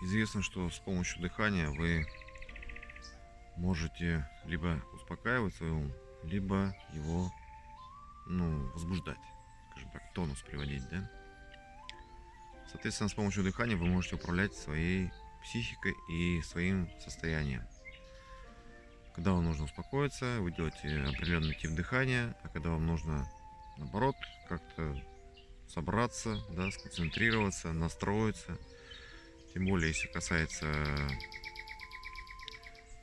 Известно, что с помощью дыхания вы можете либо успокаивать свой ум, либо его, возбуждать, скажем так, в тонус приводить, да? Соответственно, с помощью дыхания вы можете управлять своей психикой и своим состоянием. Когда вам нужно успокоиться, вы делаете определенный тип дыхания, а когда вам нужно, наоборот, как-то собраться, да, сконцентрироваться, настроиться, тем более, если касается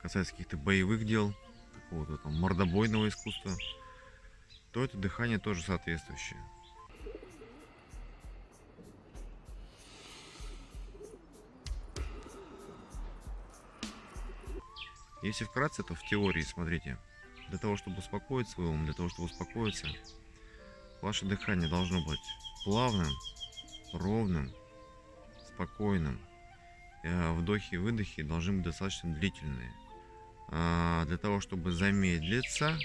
каких-то боевых дел, какого-то там мордобойного искусства, то это дыхание тоже соответствующее. Если вкратце, то в теории, смотрите, для того, чтобы успокоить свой ум, для того, чтобы успокоиться, ваше дыхание должно быть плавным, ровным, спокойным. Вдохи и выдохи должны быть достаточно длительные. А для того, чтобы замедлиться,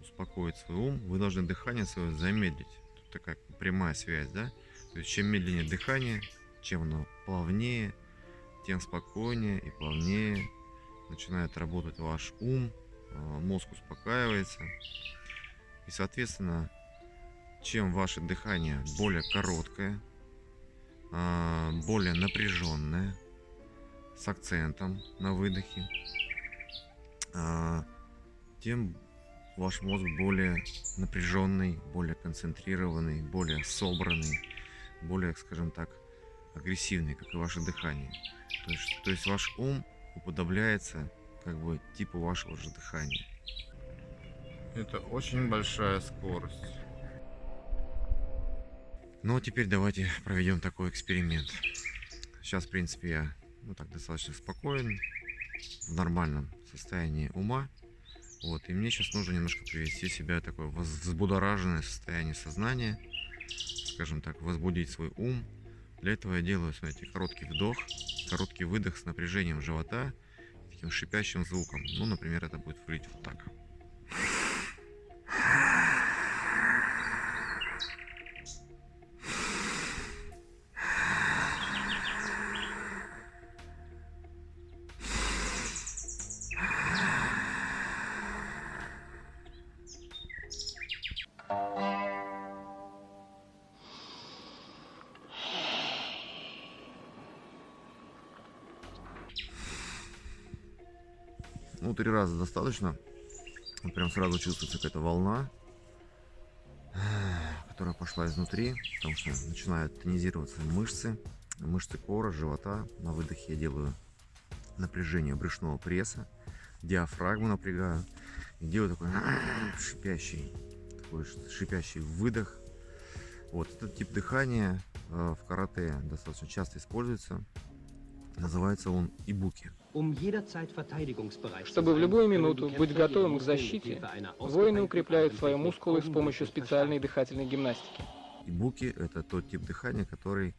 успокоить свой ум, вы должны дыхание свое замедлить. Тут такая прямая связь, да? То есть чем медленнее дыхание, чем оно плавнее, тем спокойнее и плавнее начинает работать ваш ум, мозг успокаивается. И, соответственно, чем ваше дыхание более короткое, более напряженное, с акцентом на выдохе, тем ваш мозг более напряженный, более концентрированный, более собранный, более, скажем так, агрессивный, как и ваше дыхание. То есть ваш ум уподобляется как бы типу вашего же дыхания. Это очень большая скорость. Ну а теперь давайте проведем такой эксперимент. Сейчас, в принципе, я так достаточно спокоен, в нормальном состоянии ума. Вот, и мне сейчас нужно немножко привести себя в такое взбудораженное состояние сознания, скажем так, возбудить свой ум. Для этого я делаю, смотрите, короткий вдох, короткий выдох с напряжением живота, таким шипящим звуком. Ну, например, это будет выглядеть вот так. Ну, 3 раза достаточно. Вот прям сразу чувствуется какая-то волна, которая пошла изнутри, потому что начинают тонизироваться мышцы кора, живота. На выдохе я делаю напряжение брюшного пресса, диафрагму напрягаю и делаю такой шипящий выдох. Вот этот тип дыхания в карате достаточно часто используется. Называется он ибуки. Чтобы в любую минуту быть готовым к защите, воины укрепляют свои мускулы с помощью специальной дыхательной гимнастики. Ибуки – это тот тип дыхания, который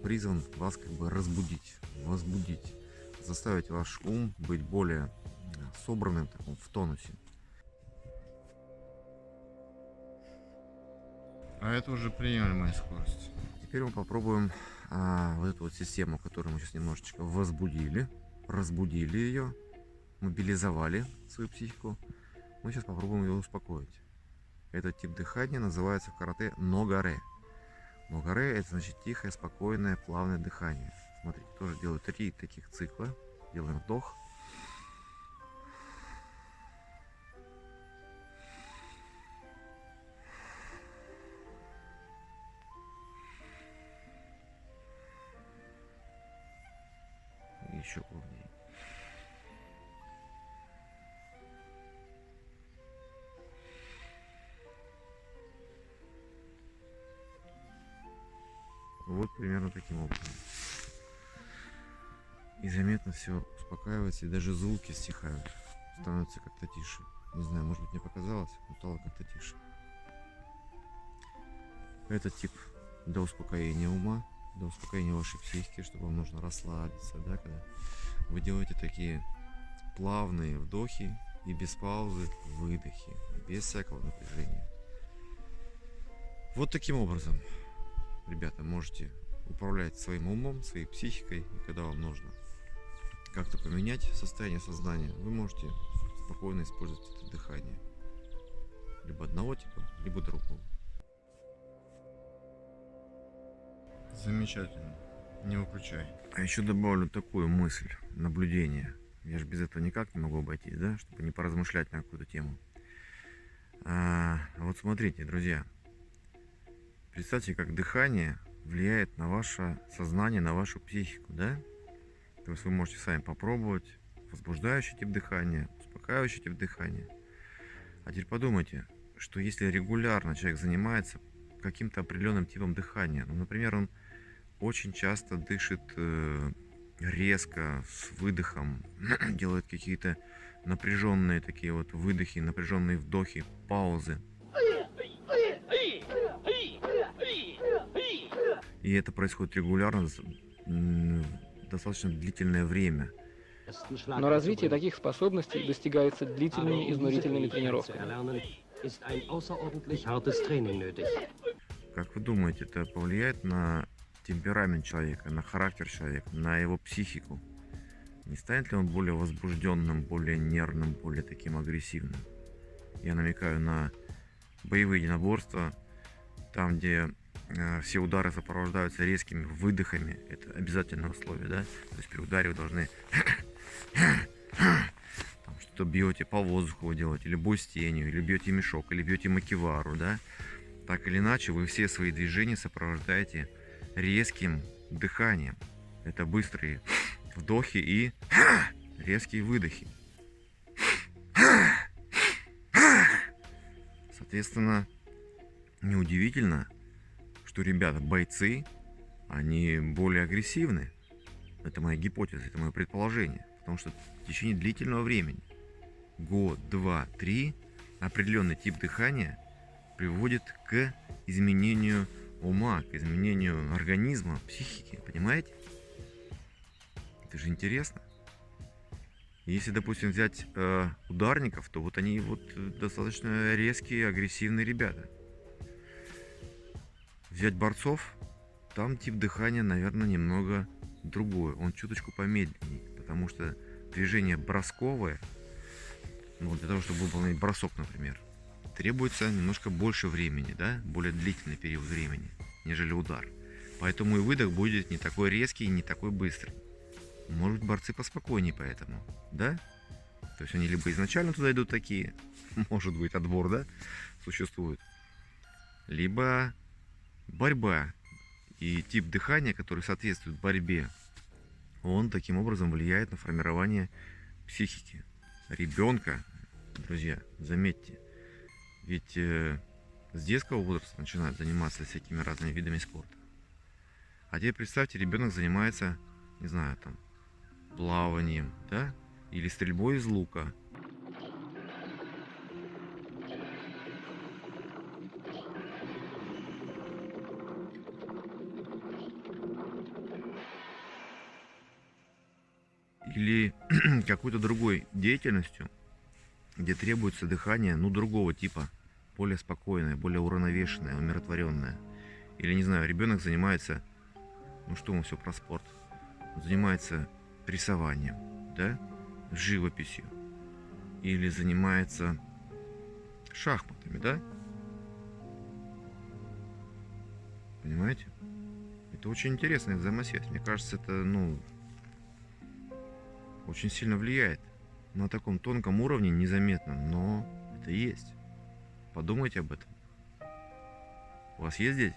призван вас как бы разбудить, возбудить, заставить ваш ум быть более собранным, таком, в тонусе. А это уже приемлемая скорость. Теперь мы попробуем вот эту вот систему, которую мы сейчас немножечко разбудили ее, мобилизовали свою психику. Мы сейчас попробуем ее успокоить. Этот тип дыхания называется в карате ногаре. Ногаре — это значит тихое, спокойное, плавное дыхание. Смотрите, тоже делаю 3 таких цикла. Делаем вдох. И еще плавнее. Вот примерно таким образом. И заметно все успокаивается, и даже звуки стихают, становятся как-то тише. Не знаю, может быть, мне показалось, но стало как-то тише. Этот тип для успокоения ума, для успокоения вашей психики, чтобы вам нужно расслабиться, да, когда вы делаете такие плавные вдохи и без паузы выдохи, без всякого напряжения. Вот таким образом, ребята, можете управлять своим умом, своей психикой, и когда вам нужно как-то поменять состояние сознания, вы можете спокойно использовать это дыхание. Либо одного типа, либо другого. Замечательно. Не выключай. А еще добавлю такую мысль, наблюдение. Я же без этого никак не могу обойтись, да, чтобы не поразмышлять на какую-то тему. Вот смотрите, друзья. Представьте, как дыхание влияет на ваше сознание, на вашу психику, да? То есть вы можете сами попробовать возбуждающий тип дыхания, успокаивающий тип дыхания. А теперь подумайте, что если регулярно человек занимается каким-то определенным типом дыхания, ну, например, он очень часто дышит резко, с выдохом, делает какие-то напряженные такие вот выдохи, напряженные вдохи, паузы. И это происходит регулярно, достаточно длительное время. Но развитие таких способностей достигается длительными изнурительными тренировками. Как вы думаете, это повлияет на темперамент человека, на характер человека, на его психику? Не станет ли он более возбужденным, более нервным, более таким агрессивным? Я намекаю на боевые единоборства, там, где все удары сопровождаются резкими выдохами. Это обязательное условие, да? То есть при ударе вы должны что-то бьете по воздуху, вы делаете, или бой с тенью, или бьете мешок, или бьете макивару, да? Так или иначе, вы все свои движения сопровождаете резким дыханием. Это быстрые вдохи и резкие выдохи. Соответственно, неудивительно, что ребята, бойцы, они более агрессивны. Это моя гипотеза, это мое предположение. Потому что в течение длительного времени, год, два, три, определенный тип дыхания приводит к изменению ума, к изменению организма, психики, понимаете? Это же интересно. Если, допустим, взять ударников, то вот они вот достаточно резкие, агрессивные ребята. Взять борцов, там тип дыхания, наверное, немного другой. Он чуточку помедленнее, потому что движение бросковое, ну, для того, чтобы выполнить бросок, например, требуется немножко больше времени, да, более длительный период времени, нежели удар. Поэтому и выдох будет не такой резкий, не такой быстрый. Может быть, борцы поспокойнее поэтому, да? То есть они либо изначально туда идут такие, может быть, отбор, да, существует, либо борьба и тип дыхания, который соответствует борьбе, он таким образом влияет на формирование психики ребенка. Друзья, заметьте, ведь с детского возраста начинают заниматься всякими разными видами спорта. А теперь представьте, ребенок занимается, не знаю, там, плаванием, да, или стрельбой из лука. Или какой-то другой деятельностью, где требуется дыхание, ну, другого типа, более спокойное, более уравновешенное, умиротворенное. Или, не знаю, ребенок занимается, ну что мы все про спорт, он занимается рисованием, да, живописью, или занимается шахматами, да? Понимаете? Это очень интересная взаимосвязь. Мне кажется, это, ну, очень сильно влияет на таком тонком уровне, незаметном, но это есть. Подумайте об этом. У вас есть дети?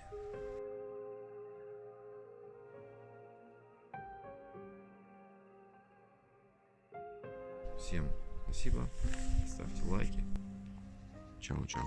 Всем спасибо. Ставьте лайки. Чао-чао.